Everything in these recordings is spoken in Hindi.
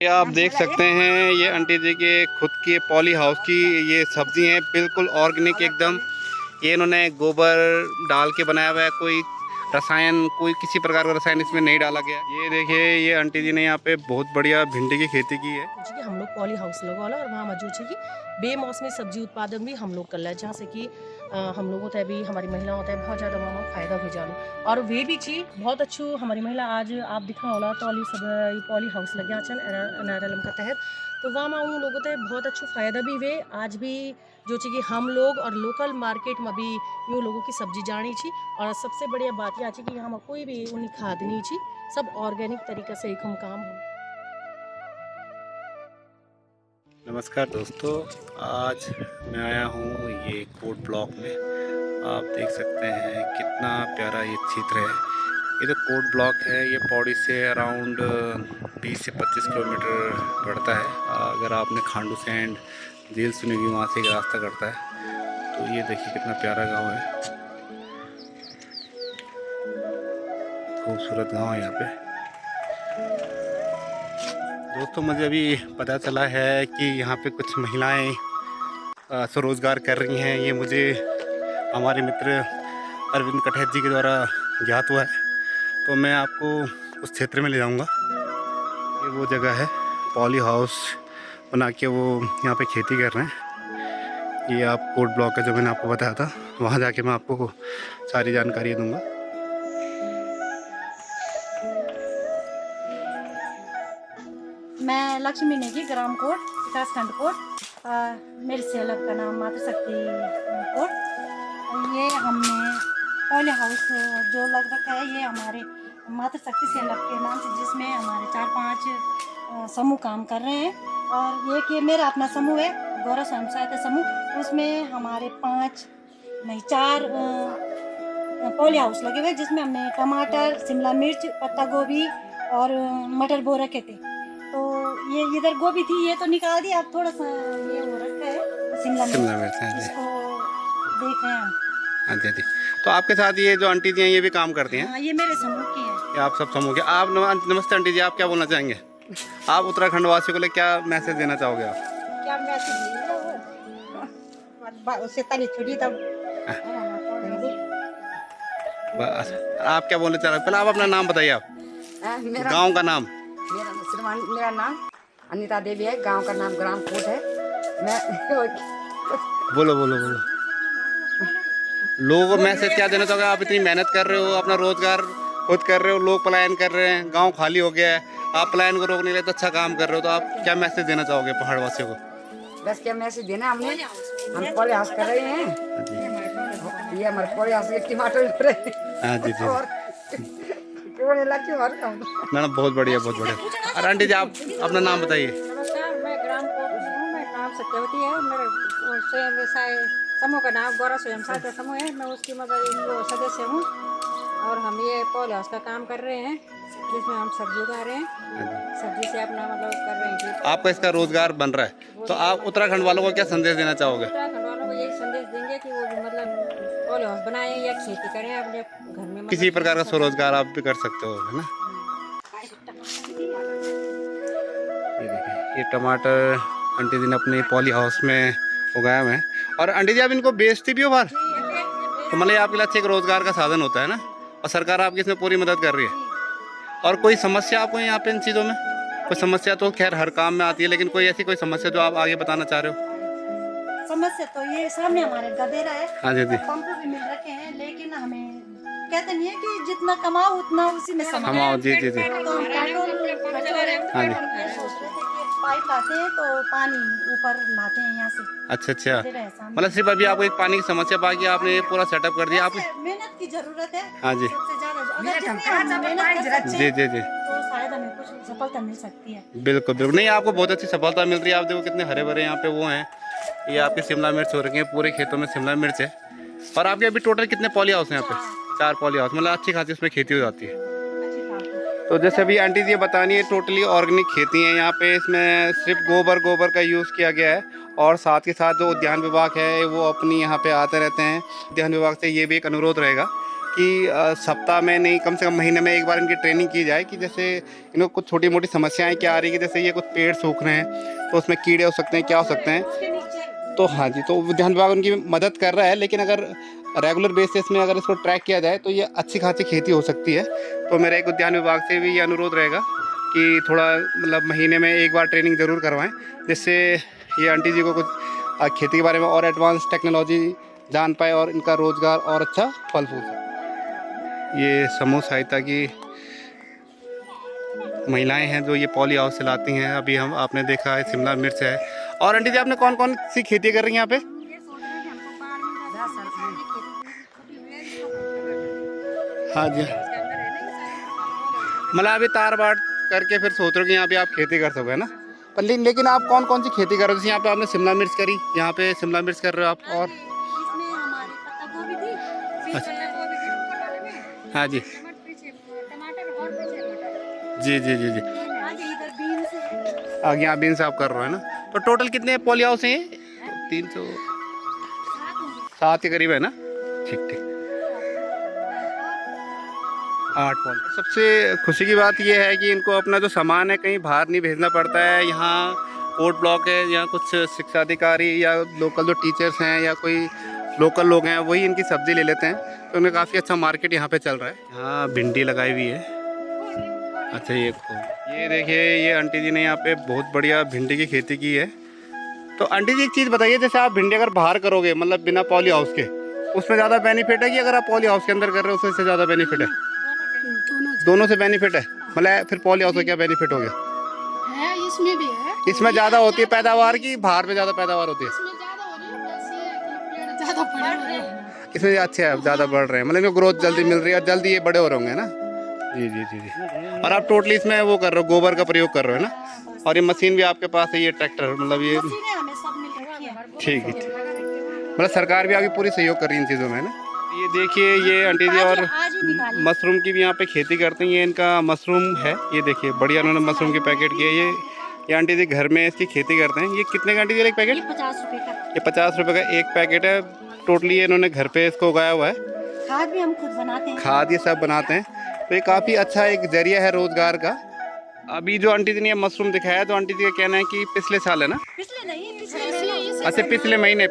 ये आप देख सकते हैं, ये आंटी जी के खुद की पॉली हाउस की ये सब्जी है, बिल्कुल ऑर्गेनिक एकदम। ये इन्होंने गोबर डाल के बनाया हुआ है, कोई रसायन, कोई किसी प्रकार का रसायन इसमें नहीं डाला गया। ये देखिए, ये आंटी जी ने यहाँ पे बहुत बढ़िया भिंडी की खेती की है। कि हम लोग पॉली हाउस लगवाला और वहाँ मौजूद है कि बेमौसमी सब्जी उत्पादन भी हम लोग कर रहे हैं, जहाँ से कि हम लोग होता है भी हमारी महिला होता है बहुत ज़्यादा वहाँ फायदा हो जानो और वे भी चीज़ बहुत अच्छी हमारी महिला आज आप दिखा होला तो सब पॉली हाउस लग गया एनआरएलएम का तहत तो वहाँ में उन लोगों को बहुत अच्छा फायदा भी वे आज भी जो चीज़ कि हम लोग और लोकल मार्केट में भी यूँ लोगों की सब्जी जानी छी और सबसे बढ़िया बात यह कि यहाँ में कोई भी उन्हें खाद नहीं छी, सब ऑर्गेनिक तरीके से एक हम काम हो। नमस्कार दोस्तों, आज मैं आया हूँ ये कोट ब्लॉक में। आप देख सकते हैं कितना प्यारा ये क्षेत्र है। ये तो कोट ब्लॉक है, ये पौड़ी से अराउंड 20 से 25 किलोमीटर पड़ता है। अगर आपने खांडू सैंड झील सुनी होगी, वहाँ से एक रास्ता कटता है। तो ये देखिए कितना प्यारा गांव है, खूबसूरत गांव है यहाँ पे। दोस्तों, मुझे अभी पता चला है कि यहाँ पे कुछ महिलाएं स्वरोजगार कर रही हैं। ये मुझे हमारे मित्र अरविंद कटहत जी के द्वारा ज्ञात हुआ है। तो मैं आपको उस क्षेत्र में ले जाऊंगा। ये वो जगह है, पॉली हाउस बना के वो यहाँ पे खेती कर रहे हैं। ये आप कोट ब्लॉक का जो मैंने आपको बताया था, वहाँ जाके मैं आपको सारी जानकारी दूंगा। मैं लक्ष्मी नेगी, ग्राम कोट, विकास खंड कोट। मेरे सेलर का नाम मातृशक्ति कोट। ये हमने पॉली हाउस जो लग रखा है, ये हमारे मातृशक्ति सेलर के नाम से, जिसमें हमारे 4-5 समूह काम कर रहे हैं। और ये कि मेरा अपना समूह है, गौरव स्वयं सहायता समूह। उसमें हमारे 4 पॉली हाउस लगे हुए, जिसमें हमने टमाटर, शिमला मिर्च, पत्ता गोभी और मटर बो रखे थे। तो ये इधर गोभी थी, ये तो निकाल दी। अब थोड़ा सा ये हो रखा है शिमला मिर्च, इसको देख रहे हैं हम। हाँ जी, हाँ जी। तो आपके साथ ये जो आंटी जी हैं, ये भी काम करती हैं? हाँ, ये मेरे समूह की है। ये आप सब समूह के। आप नमस्ते आंटी जी, आप क्या बोलना चाहेंगे? आप उत्तराखंड वासियों को लिए क्या मैसेज देना चाहोगे आप? क्या मैसेज उससे तनी छुड़ी तब बस, आप क्या बोलना चाह रहे हैं? पहले आप अपना नाम बताइए, आप गांव का नाम। मेरा नाम अनिता देवी है, गांव का नाम ग्राम कोट है। मैं बोलो बोलो बोलो। लोगों को मैसेज क्या देना चाहोगे? आप इतनी मेहनत कर रहे हो, अपना रोजगार खुद कर रहे हो, लोग पलायन कर रहे हैं, गांव खाली हो गया है, आप पलायन को रोकने के लिए तो अच्छा काम कर रहे हो। तो आप क्या मैसेज देना चाहोगे पहाड़ वासियों को? बस क्या मैसेज देना, हम पॉली हाउस कर रहे हैं। ये हमारे पॉली हाउस के टमाटर कर रहे हैं। हाँ जी जी। और ना बहुत बढ़िया, बहुत बढ़िया। और आंटी जी, आप अपना नाम बताइए। नमस्कार, मैं ग्राम कोट हूँ। मैं नाम सत्यवती है। मेरे स्वयं व्यवसाय समूह का नाम गौरव स्वयं सहायता समूह है। मैं उसकी सदस्य हूँ और हम ये पॉली हाउस का काम कर रहे हैं, जिसमें हम सब्जी उगा रहे हैं। सब्जी से अपना कर रहे हैं कि आपका इसका रोजगार बन रहा है। तो आप उत्तराखंड वालों को क्या संदेश देना चाहोगे? उत्तराखंड वालों को यही संदेश देंगे कि वो भी पॉली हाउस बनाएं या खेती करें अपने घर में। किसी प्रकार का स्वरोजगार आप भी कर सकते हो, है ना? ये देखिए, ये टमाटर आंटी जी ने अपने पॉली हाउस में उगाया हुए हैं। और आंटी जी, आप इनको बेचती भी हो बाहर? तो मतलब आपके लिए अच्छा एक रोजगार का साधन होता है ना, और सरकार आपकी इसमें पूरी मदद कर रही है। और कोई समस्या आपको यहाँ पे इन चीज़ों में? कोई समस्या तो खैर हर काम में आती है, लेकिन कोई ऐसी कोई समस्या जो आप आगे बताना चाह रहे हो? समस्या तो ये सामने हमारे गदेरा है। हाँ जी जी। पंप भी मिल रखे हैं, लेकिन हमें कहते नहीं है कि जितना कमाओ उतना उसी में समाओ। जी जी जी। तो हम हाँ जी। पाइप लाते हैं तो पानी ऊपर लाते हैं यहाँ से। अच्छा अच्छा, मतलब सिर्फ अभी आपको एक पानी की समस्या, बाकी आपने ये पूरा सेटअप कर दिया। आप मेहनत की जरूरत है। हाँ जी। सबसे ज्यादा अगर जितनी हम मेहनत कर सकते जी हैं, जी जी, तो शायद हमें कुछ सफलता मिल सकती है। बिल्कुल बिल्कुल। नहीं, आपको बहुत अच्छी सफलता मिल रही है। आप देखो कितने हरे भरे यहाँ पे वो हैं। ये आपकी शिमला मिर्च हो रही है, पूरे खेतों में शिमला मिर्च है। और आपके अभी टोटल कितने पॉली हाउस हैं यहाँ पे? 4 पॉली हाउस, मतलब अच्छी खासी उसमें खेती हो जाती है। तो जैसे अभी आंटी जी ये बतानी है, टोटली ऑर्गेनिक खेती है यहाँ पे। इसमें सिर्फ गोबर का यूज़ किया गया है। और साथ के साथ जो उद्यान विभाग है, वो अपनी यहाँ पे आते रहते हैं। उद्यान विभाग से ये भी एक अनुरोध रहेगा कि सप्ताह में नहीं, कम से कम महीने में एक बार इनकी ट्रेनिंग की जाए कि जैसे इनको कुछ छोटी मोटी समस्याएं क्या आ रही है कि जैसे ये कुछ पेड़ सूख रहे हैं तो उसमें कीड़े हो सकते हैं, क्या हो सकते हैं। तो हाँ जी, तो उद्यान विभाग उनकी मदद कर रहा है, लेकिन अगर रेगुलर बेसिस में अगर इसको ट्रैक किया जाए तो ये अच्छी खासी खेती हो सकती है। तो मेरा एक उद्यान विभाग से भी ये अनुरोध रहेगा कि थोड़ा मतलब महीने में एक बार ट्रेनिंग ज़रूर करवाएं, जिससे ये आंटी जी को कुछ खेती के बारे में और एडवांस टेक्नोलॉजी जान पाए और इनका रोज़गार और अच्छा फल फूल सके। ये समूह सहायता की महिलाएं हैं जो ये पॉली हाउस चलाती हैं। अभी हम आपने देखा है शिमला मिर्च है। और आंटी जी आपने कौन कौन सी खेती कर रही हैं यहाँ पे? हाँ जी, मतलब अभी तार बाट करके फिर सोच रहे हो कि यहाँ पे आप खेती कर सको, है ना। पर लेकिन आप कौन कौन सी खेती कर रहे हो? जैसे यहाँ पे आपने शिमला मिर्च करी, यहाँ पे शिमला मिर्च कर रहे हो आप, और इसमें हमारी पत्ता गोभी थी, अच्छा। हाँ जी टमाटर और पीछे मटर। जी जी जी जी, आगे इधर बीन्स है। आगे यहाँ बीन्स आप कर रहे हो, है ना। तो टोटल कितने पॉली हाउस हैं ये? 307 के करीब है ना। ठीक ठीक, 8 पॉली। सबसे खुशी की बात यह है कि इनको अपना जो सामान है कहीं बाहर नहीं भेजना पड़ता है। यहाँ कोर्ट ब्लॉक है, यहाँ कुछ शिक्षा अधिकारी या लोकल जो टीचर्स हैं या कोई लोकल लोग हैं वही इनकी सब्ज़ी ले लेते हैं, तो उन्हें काफ़ी अच्छा मार्केट यहाँ पे चल रहा है। यहाँ भिंडी लगाई हुई है। अच्छा ये देखिए, ये आंटी जी ने यहाँ पे बहुत बढ़िया भिंडी की खेती की है। तो आंटी जी एक चीज़ बताइए, जैसे आप भिंडी अगर बाहर करोगे मतलब बिना पॉली हाउस के, उसमें ज़्यादा बेनिफिट है कि अगर आप पॉली हाउस के अंदर कर रहे हो उससे ज़्यादा बेनिफिट है? दोनों से बेनिफिट है। मतलब फिर पॉली हाउस का क्या बेनिफिट हो गया? है इसमें भी है, इसमें ज़्यादा होती है पैदावार की, बाहर में ज़्यादा पैदावार होती है? इसमें ज्यादा हो रही है, बस ये है कि पेड़ ज्यादा बढ़ रहे हैं। इसमें अच्छे है, ज़्यादा बढ़ रहे हैं, मतलब इनको ग्रोथ जल्दी मिल रही है और जल्दी ये बड़े हो रहे होंगे ना। जी जी जी जी। और आप टोटली इसमें वो कर रहे हो, गोबर का प्रयोग कर रहे हो ना। और ये मशीन भी आपके पास है, ये ट्रैक्टर, मतलब ये मशीनें हमें सब मिल रखी है। ठीक है। मतलब सरकार भी आपकी पूरी सहयोग कर रही है इन चीज़ों में, ना। ये देखिए, ये आंटी जी और आज ही निकाली। मशरूम की भी यहाँ पे खेती करते हैं। ये इनका मशरूम है, ये देखिए बढ़िया उन्होंने मशरूम के पैकेट किए। ये आंटी जी घर में इसकी खेती करते हैं। ये कितने का आंटी जी एक पैकेट? 50 रुपए का। ये 50 रुपये का एक पैकेट है। टोटली इन्होंने घर पे इसको उगाया हुआ है। खाद भी हम खुद बनाते हैं। खाद ये सब बनाते हैं, तो ये काफ़ी अच्छा एक जरिया है रोज़गार का। अभी जो आंटी जी ने ये मशरूम दिखाया, तो आंटी जी का कहना है कि पिछले साल, है ना? पिछले नहीं, अच्छा, पिछले महीने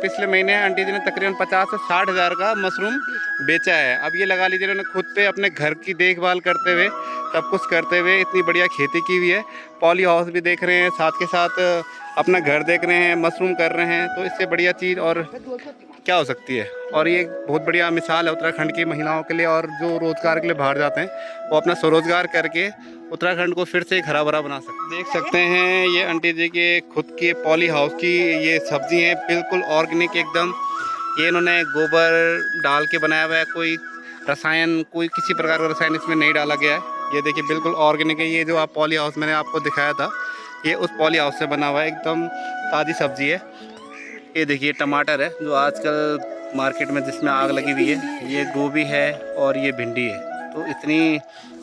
आंटी जी ने तकरीबन 50 से 60 हज़ार का मशरूम बेचा है। अब ये लगा लीजिए, उन्होंने खुद पे अपने घर की देखभाल करते हुए, सब कुछ करते हुए इतनी बढ़िया खेती की हुई है। पॉली हाउस भी देख रहे हैं, साथ के साथ अपना घर देख रहे हैं, मशरूम कर रहे हैं, तो इससे बढ़िया चीज़ और क्या हो सकती है। और ये बहुत बढ़िया मिसाल है उत्तराखंड की महिलाओं के लिए, और जो रोज़गार के लिए बाहर जाते हैं वो अपना स्वरोजगार करके उत्तराखंड को फिर से हरा भरा बना सकते। देख सकते हैं ये आंटी जी के खुद के पॉली हाउस की ये सब्जी हैं, बिल्कुल ऑर्गेनिक एकदम। ये इन्होंने गोबर डाल के बनाया हुआ है, कोई रसायन, कोई किसी प्रकार का रसायन इसमें नहीं डाला गया है। ये देखिए बिल्कुल ऑर्गेनिक है। ये जो आप पॉली हाउस मैंने आपको दिखाया था, ये उस पॉली हाउस से बना हुआ है, एकदम ताज़ी सब्जी है। ये देखिए टमाटर है जो आजकल मार्केट में जिसमें आग लगी हुई है, ये गोभी है और ये भिंडी है। तो इतनी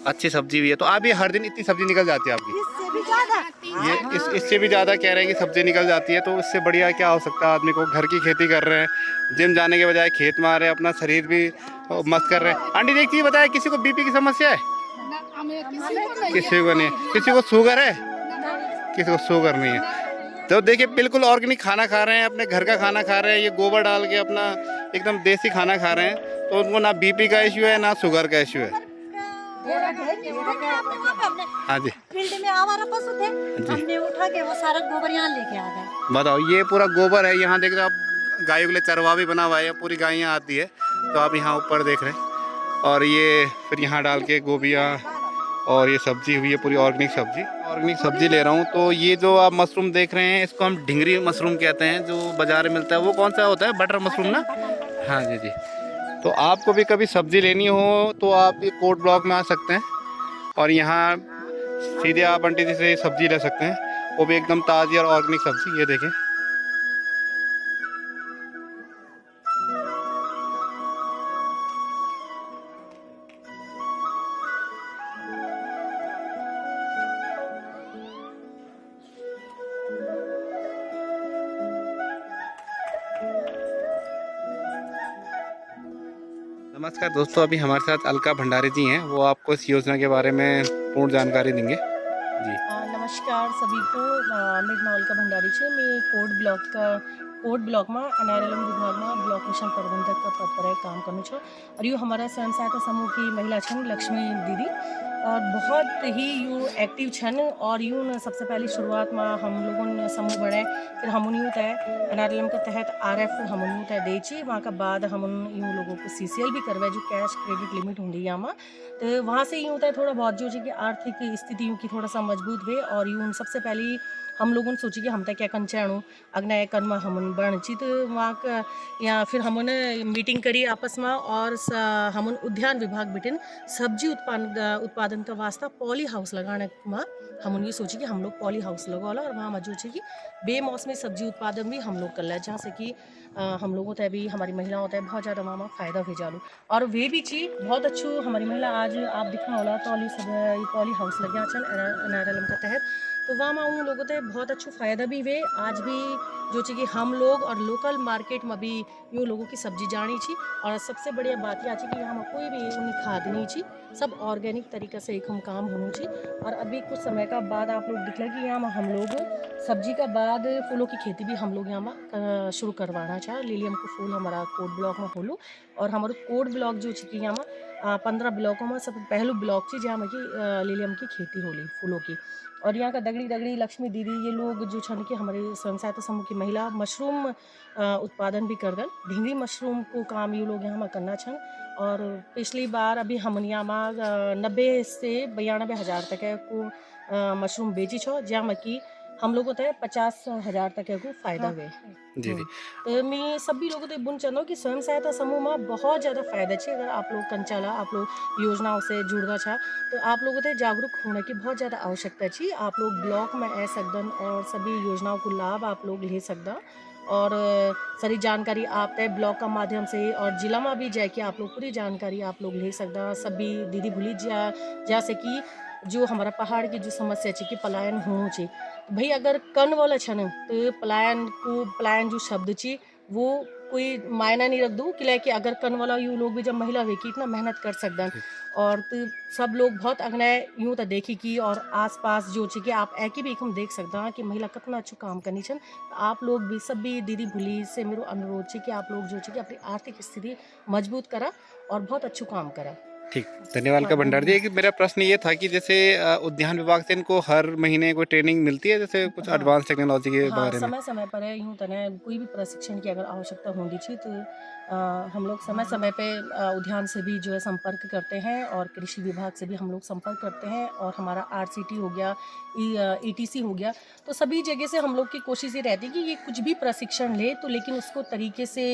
अच्छी सब्जी भी है। तो आप ये हर दिन इतनी सब्जी निकल जाती है आपकी? इससे भी ज्यादा। ये इससे भी ज़्यादा कह रहे हैं कि सब्जी निकल जाती है। तो इससे बढ़िया क्या हो सकता है? आदमी को घर की खेती कर रहे हैं, जिम जाने के बजाय खेत में आ रहे हैं, अपना शरीर भी मस्त कर रहे हैं। आंटी एक चीज़ बताया, किसी को बीपी की समस्या है? किसी को नहीं है। किसी को शुगर है? किसी को शुगर नहीं है। तो देखिए बिल्कुल ऑर्गेनिक खाना खा रहे हैं, अपने घर का खाना खा रहे हैं, ये गोबर डाल के अपना एकदम देसी खाना खा रहे हैं। तो उनको ना बीपी का इश्यू है ना शुगर का इश्यू है। हाँ जी, फील्ड में आवारा पशु थे, हमने उठा के वो सारा गोबर यहाँ लेके आ गए। बताओ, ये पूरा गोबर है। यहाँ देख रहे हो आप, गायों के लिए चरवा भी बना हुआ है, पूरी गाय यहाँ आती है। तो आप यहाँ ऊपर देख रहे हैं, और ये फिर यहाँ डाल के गोभियाँ और ये सब्जी हुई है, पूरी ऑर्गेनिक सब्जी ले रहा हूँ। तो ये जो आप मशरूम देख रहे हैं, इसको हम ढिंगरी मशरूम कहते हैं, जो बाजार में मिलता है। वो कौन सा होता है? बटर मशरूम ना? हाँ जी जी। तो आपको भी कभी सब्जी लेनी हो तो आप ये कोर्ट ब्लॉक में आ सकते हैं, और यहाँ सीधे आप आंटी जी से सब्जी ले सकते हैं, वो भी एकदम ताज़ी और ऑर्गेनिक सब्जी। ये देखें, नमस्कार दोस्तों, अभी हमारे साथ अलका भंडारी जी हैं, वो आपको इस योजना के बारे में पूर्ण जानकारी देंगे जी। नमस्कार सभी को। मेરું नाम अलका भंडारी છે। मैं कोट ब्लॉकમાં NRLM વિભાગમાં બ્લોક મિશન પ્રબંધક પદ પર काम કરું છું। और यूँ हमारा स्वयं सहायता समूह की महिला छन लक्ष्मी दीदी और बहुत ही यूँ एक्टिव छन। और यूँ न सबसे पहली शुरुआत में हम लोगों ने समूह बनाए, फिर हम यूँ तय NRLM के तहत RF हम यूँ तय दे ची। वहाँ का बाद हम यूँ लोगों को CCL भी करवाए, जो कैश क्रेडिट लिमिट होंगी यहाँ में। तो वहाँ से यूँ होता है थोड़ा बहुत जो है कि आर्थिक स्थिति यूँ की थोड़ा सा मजबूत हुए। और यूँ सबसे पहले हम लोगों ने सोची कि हम तक क्या कंचाणु अग्न कन में हम बण ची। तो वहाँ का या फिर हमने मीटिंग करी आपस में और हम उद्यान विभाग बिटिन सब्जी उत्पादन का वास्ता पॉली हाउस लगाने में हम ये सोची कि हम लोग पॉली हाउस लगवाला। और वहाँ में जो है कि बेमौसमी सब्जी उत्पादन भी हम लोग कर ले, जहाँ से कि हम लोगों तय भी हमारी महिलाओं होता है बहुत ज़्यादा वहाँ में फ़ायदा हो जालू। और वे भी चीज़ बहुत अच्छू हमारी महिला आज आप दिखना होला तो ये पॉली हाउस लगे छन NRLM के तहत। तो वहाँ में उन लोगों ते बहुत अच्छो फ़ायदा भी हुए। आज भी जो ची कि हम लोग और लोकल मार्केट में भी यूँ लोगों की सब्जी जानी छी। और सबसे बढ़िया बात यह कि यहाँ में कोई भी उन्हें खाद नहीं छी, सब ऑर्गेनिक तरीके से एक हम काम होनी छी। और अभी कुछ समय का बाद आप लोग दिख कि यहाँ में हम लोग सब्जी का बाद फूलों की खेती भी हम लोग यहाँ में शुरू करवाना चाह। लिलियम को फूल हमारा कोट ब्लॉक में होलू। और हमारे कोट ब्लॉक जो छी कि यहाँ में 15 ब्लॉकों में सब पहलू ब्लॉक थी जहाँ में कि लिलियम की खेती होली फूलों की। और यहाँ का दगड़ी दगड़ी लक्ष्मी दीदी ये लोग जो छन कि हमारे स्वयं सहायता समूह की महिला मशरूम उत्पादन भी कर दन। ढींगी मशरूम को काम ये लोग यहाँ में करना छन। और पिछली बार अभी हम यहाँ में 90 से 92 हज़ार तक को मशरूम बेची छो, जहाँ में कि हम लोगों को 50,000 तक को फ़ायदा हुए। जी जी। तो मैं सभी लोगों को बुन चाहूँ कि स्वयं सहायता समूह में बहुत ज़्यादा फ़ायदा है। अगर आप लोग कंचाला आप लोग योजनाओं से जुड़ना चाह तो आप लोगों को जागरूक होने की बहुत ज़्यादा आवश्यकता है। आप लोग ब्लॉक में आ सकदन और सभी योजनाओं को लाभ आप लोग ले सकदा। और सारी जानकारी आप तय ब्लॉक का माध्यम से और जिला में भी जाके आप लोग पूरी जानकारी आप लोग ले सकदा। सभी दीदी भूली जैसे कि जो हमारा पहाड़ की जो समस्या ची कि पलायन होना ची भाई अगर कन वाला छन तो पलायन जो शब्द ची वो कोई मायना नहीं रख दू कि अगर कन वाला यूँ लोग भी जब महिला वे की इतना मेहनत कर सकदन। और तो सब लोग बहुत अग्नय यूँ तो देखी की और आसपास जो ची कि आप एक ही भी हम देख सकदा कि महिला कितना अच्छो काम करनी छन। तो आप लोग भी सभी दीदी भूली से मेरा अनुरोध ची कि आप लोग जो ची कि अपनी आर्थिक स्थिति मजबूत करा और बहुत अच्छो काम करा। ठीक, धन्यवाद अलका भंडारी जी। मेरा प्रश्न ये था कि जैसे उद्यान विभाग से इनको हर महीने कोई ट्रेनिंग मिलती है, जैसे कुछ हाँ। एडवांस टेक्नोलॉजी के हाँ, बारे में? समय समय पर है यूँ तने कोई भी प्रशिक्षण की अगर आवश्यकता होती थी तो हम लोग समय समय पे उद्यान से भी जो है संपर्क करते हैं और कृषि विभाग से भी हम लोग संपर्क करते हैं। और हमारा RCT हो गया, ETC हो गया, तो सभी जगह से हम लोग की कोशिश ये रहती है कि ये कुछ भी प्रशिक्षण ले तो लेकिन उसको तरीके से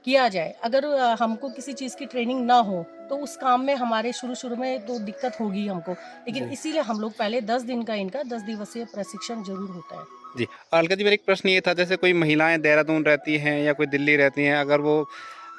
किया जाए। अगर हमको किसी चीज़ की ट्रेनिंग ना हो तो उस काम में हमारे शुरू में तो दिक्कत होगी हमको, लेकिन इसीलिए हम लोग पहले 10 दिन का इनका 10 दिवसीय प्रशिक्षण जरूर होता है। जी, अलका जी मेरा एक प्रश्न ये था, जैसे कोई महिलाएं देहरादून रहती हैं या कोई दिल्ली रहती हैं, अगर वो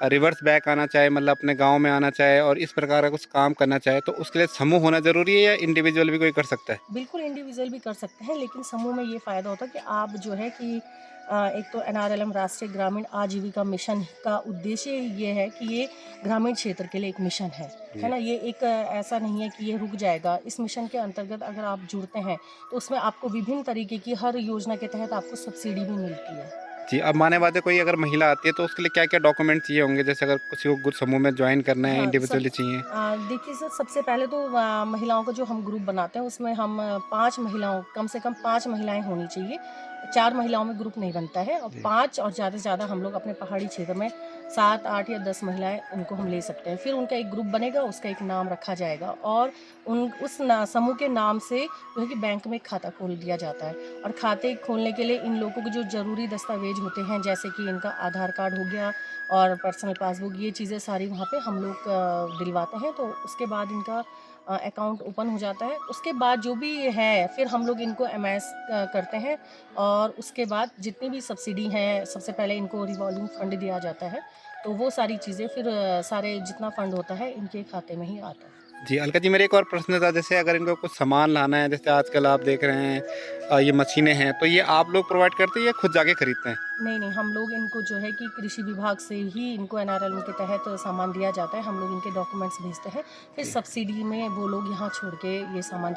रिवर्स बैक आना चाहे, मतलब अपने गांव में आना चाहे और इस प्रकार का कुछ काम करना चाहे, तो उसके लिए समूह होना ज़रूरी है या इंडिविजुअल भी कोई कर सकता है? बिल्कुल इंडिविजुअल भी कर सकते हैं, लेकिन समूह में ये फ़ायदा होता है कि आप जो है कि एक तो NRLM राष्ट्रीय ग्रामीण आजीविका मिशन का उद्देश्य ये है कि ये ग्रामीण क्षेत्र के लिए एक मिशन है ना। ये एक ऐसा नहीं है कि ये रुक जाएगा। इस मिशन के अंतर्गत अगर आप जुड़ते हैं तो उसमें आपको विभिन्न तरीके की हर योजना के तहत आपको सब्सिडी भी मिलती है। जी, अब माने वादे कोई अगर महिला आती है तो उसके लिए क्या-क्या डॉक्यूमेंट चाहिए होंगे? जैसे अगर किसी को कुछ समूह में ज्वाइन करना है, हाँ, इंडिविजुअली चाहिए? देखिए सर, सबसे पहले तो महिलाओं का जो हम ग्रुप बनाते हैं उसमें हम 5 महिलाओं कम से कम 5 महिलाएं होनी चाहिए। 4 महिलाओं में ग्रुप नहीं बनता है और जी। 5 और ज़्यादा से ज़्यादा हम लोग अपने पहाड़ी क्षेत्र में 7, 8 या 10 महिलाएं उनको हम ले सकते हैं। फिर उनका एक ग्रुप बनेगा, उसका एक नाम रखा जाएगा और उस समूह के नाम से जो है कि बैंक में खाता खोल दिया जाता है। और खाते खोलने के लिए इन लोगों को जो ज़रूरी दस्तावेज होते हैं, जैसे कि इनका आधार कार्ड हो गया और पर्सनल पासबुक, ये चीज़ें सारी वहाँ पे हम लोग दिलवाते हैं। तो उसके बाद इनका अकाउंट ओपन हो जाता है। उसके बाद जो भी है फिर हम लोग इनको MIS करते हैं और उसके बाद जितनी भी सब्सिडी हैं, सबसे पहले इनको रिवॉल्विंग फंड दिया जाता है। तो वो सारी चीज़ें फिर सारे जितना फंड होता है इनके खाते में ही आता है। जी अलका जी, मेरा एक और प्रश्न था, जैसे अगर इनको कुछ सामान लाना है, जैसे आजकल आप देख रहे हैं ये मशीनें हैं, तो ये आप लोग प्रोवाइड करते हैं या खुद जाके खरीदते हैं? नहीं, नहीं, हम लोग इनको जो है कि कृषि विभाग से ही इनको एनआरएलएम के तहत सामान दिया जाता है। हम लोग इनके डॉक्यूमेंट्स भेजते हैं, फिर जी। सब्सिडी में वो लोग यहाँ छोड़ के ये सामान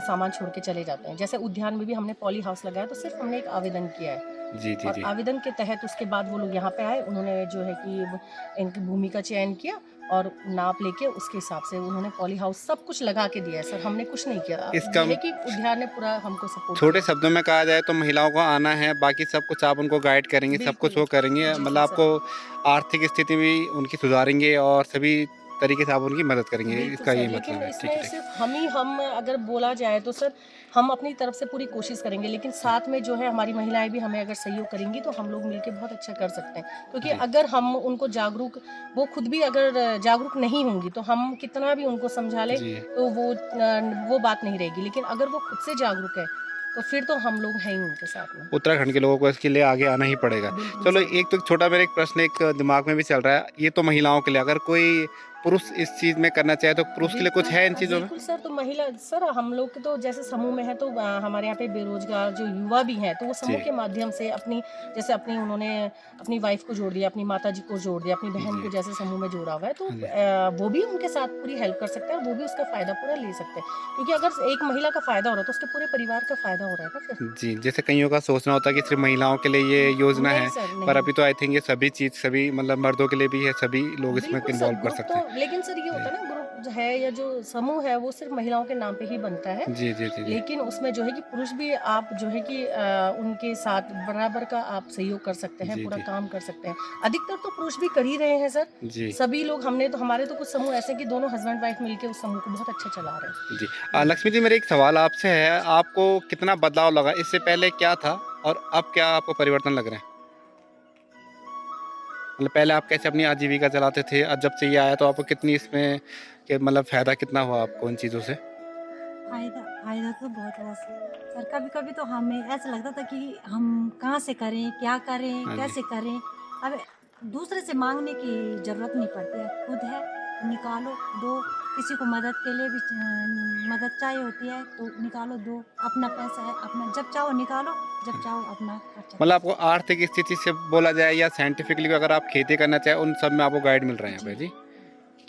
सामान छोड़ के चले जाते हैं। जैसे उद्यान में भी हमने पॉली हाउस लगाया, तो सिर्फ हमने एक आवेदन किया है जी, जी, और जी। आवेदन के तहत उसके बाद वो लोग यहाँ पे आए, उन्होंने जो है कि इनकी भूमि का चयन किया और नाप लेके उसके हिसाब से उन्होंने पॉली हाउस सब कुछ लगा के दिया है सर, हमने कुछ नहीं किया। इसका ये है कि उद्यान ने पूरा हमको सपोर्ट छोटे किया। शब्दों में कहा जाए तो महिलाओं को आना है, बाकी सब कुछ आप उनको गाइड करेंगे, सब कुछ बिल्कुल। वो करेंगे, जी, मतलब जी, आपको आर्थिक स्थिति भी उनकी सुधारेंगे और सभी तरीके से आप उनकी मदद करेंगे, बिल्कुल इसका सर, यही लेकिन मतलब है। ठीक इसमें है, सिर्फ हम अगर बोला जाए तो सर हम अपनी तरफ से पूरी कोशिश करेंगे, लेकिन साथ में जो है हमारी महिलाएं भी हमें अगर सहयोग करेंगी तो हम लोग मिलके बहुत अच्छा कर सकते हैं। क्योंकि जी, अगर हम उनको जागरूक, वो खुद भी अगर जागरूक नहीं होंगी तो हम कितना भी उनको समझा लें जी। तो वो बात नहीं रहेगी। लेकिन अगर वो खुद से जागरूक है तो फिर तो हम लोग हैं ही उनके साथ में। उत्तराखंड के लोगों को इसके लिए आगे आना ही पड़ेगा। बिल्कुल चलो सर। एक तो छोटा मेरा एक प्रश्न एक दिमाग में भी चल रहा है, ये तो महिलाओं के लिए, अगर कोई पुरुष इस चीज़ में करना चाहे तो पुरुष के लिए कुछ है इन चीज़ों में? बिल्कुल सर, तो महिला सर हम लोग के तो जैसे समूह में है तो हमारे यहाँ पे बेरोजगार जो युवा भी हैं तो वो समूह जी, के माध्यम से अपनी जैसे अपनी उन्होंने अपनी वाइफ को जोड़ दिया, अपनी माता जी को जोड़ दिया, अपनी बहन को जी, जैसे समूह में जोड़ा हुआ है तो हाँ जी। वो भी उनके साथ पूरी हेल्प कर सकते हैं और वो भी उसका फ़ायदा पूरा ले सकते हैं। क्योंकि अगर एक महिला का फ़ायदा हो रहा है तो उसके पूरे परिवार का फ़ायदा हो रहा है ना फिर। जी, जैसे कइयों का सोचना होता है कि सिर्फ़ महिलाओं के लिए ये योजना नहीं है, सर, पर नहीं। अभी तो आई थिंक ये सभी चीज़ सभी मतलब मर्दों के लिए भी है, सभी लोग इसमें बिल्कुल सर, इन्वॉल्व कर ग्रुप तो सकते हैं। लेकिन सर ये होता जी, है ना, ग्रुप जो है या जो समूह है वो सिर्फ महिलाओं के नाम पे ही बनता है। जी, जी, जी, जी। लेकिन उसमें जो है कि पुरुष भी आप जो है कि उनके साथ बराबर का आप सहयोग कर सकते हैं, जी, पूरा जी, काम कर सकते हैं। अधिकतर तो पुरुष भी कर ही रहे हैं सर। जी, सभी लोग हमने तो हमारे तो कुछ समूह ऐसे हैं कि दोनों हस्बैंड वाइफ मिलके उस समूह को बहुत अच्छा चला रहे हैं। जी। जी। लक्ष्मी जी, मेरा एक सवाल आपसे है, आपको कितना बदलाव लगा? इससे पहले क्या था और अब क्या आपको परिवर्तन लग रहे हैं? मतलब पहले आप कैसे अपनी आजीविका चलाते थे और जब से ये आया तो आपको कितनी इसमें के मतलब फ़ायदा कितना हुआ आपको इन चीज़ों से? फ़ायदा फ़ायदा तो बहुत हुआ सर, कभी-कभी तो हमें ऐसा लगता था कि हम कहाँ से करें, क्या करें, हाँ जी। कैसे करें? अब दूसरे से माँगने की ज़रूरत नहीं पड़ती है, खुद है, तो निकालो, दो। किसी को मदद के लिए भी मदद चाहिए होती है, तो निकालो, दो। अपना पैसा है, अपना जब चाहो निकालो, जब चाहो अपना खर्चा मतलब करो। आपको आर्थिक स्थिति से बोला जाए या साइंटिफिकली अगर आप खेती करना चाहें, उन सब में आपको गाइड मिल रहे हैं यहाँ जी। पे? जी,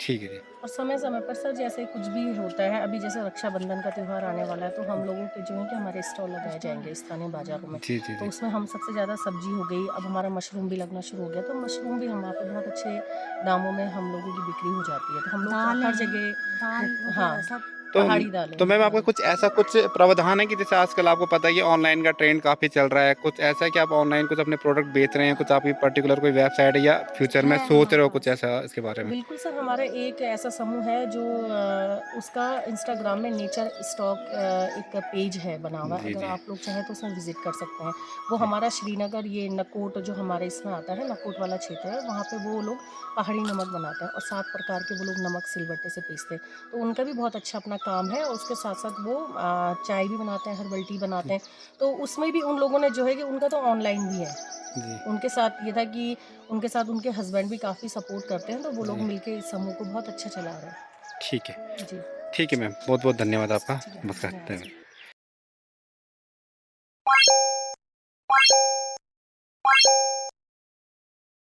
ठीक है जी। और समय-समय पर सर जैसे कुछ भी होता है, अभी जैसे रक्षाबंधन का त्योहार आने वाला है, तो हम लोगों के जो है कि हमारे स्टॉल लगाए जाएँगे स्थानीय बाज़ारों में। जी, जी, तो जी। उसमें हम सबसे ज़्यादा सब्ज़ी हो गई, अब हमारा मशरूम भी लगना शुरू हो गया, तो मशरूम भी हम वहाँ पे बहुत अच्छे दामों में हम लोगों की बिक्री हो जाती है। तो हम लोग हर दालें, जगह दाल हाँ, वग़ैरह सब तो पहाड़ी दालें, तो मैम आपका हाँ। कुछ ऐसा कुछ प्रावधान है कि जैसे आजकल आपको पता है कि ऑनलाइन का ट्रेंड काफ़ी चल रहा है, कुछ ऐसा है कि आप ऑनलाइन कुछ अपने प्रोडक्ट बेच रहे हैं, कुछ आपकी पर्टिकुलर कोई वेबसाइट है या फ्यूचर में है सोच हमारे रहे हो कुछ पास। ऐसा इसके बारे में? बिल्कुल सर, हमारा एक ऐसा समूह है जो उसका इंस्टाग्राम में नेचर स्टॉक एक पेज है बना हुआ, जी, अगर जी। आप लोग चाहें तो उसमें विज़िट कर सकते हैं। वो जी, हमारा श्रीनगर ये नकोट जो हमारे इसमें आता है, नकोट वाला क्षेत्र है, वहाँ पे वो लोग पहाड़ी नमक बनाते हैं और 7 प्रकार के वो लोग नमक सिलबट्टे से पीसते हैं। तो उनका भी बहुत अच्छा अपना काम है और उसके साथ-साथ वो चाय भी बनाते हैं, हर्बल टी बनाते जी, हैं। तो उसमें भी उन लोगों ने जो है कि उनका तो ऑनलाइन भी है। जी, उनके साथ ये था कि उनके साथ उनके हस्बैंड भी काफ़ी सपोर्ट करते हैं, तो वो लोग जी। मिलके इस समूह को बहुत अच्छा चला रहे हैं। ठीक है। जी, ठीक है मैम, बहुत-बहुत धन्यवाद आपका। ठीक है, नमस्कार, धन्यवाद धन्यवाद। सर।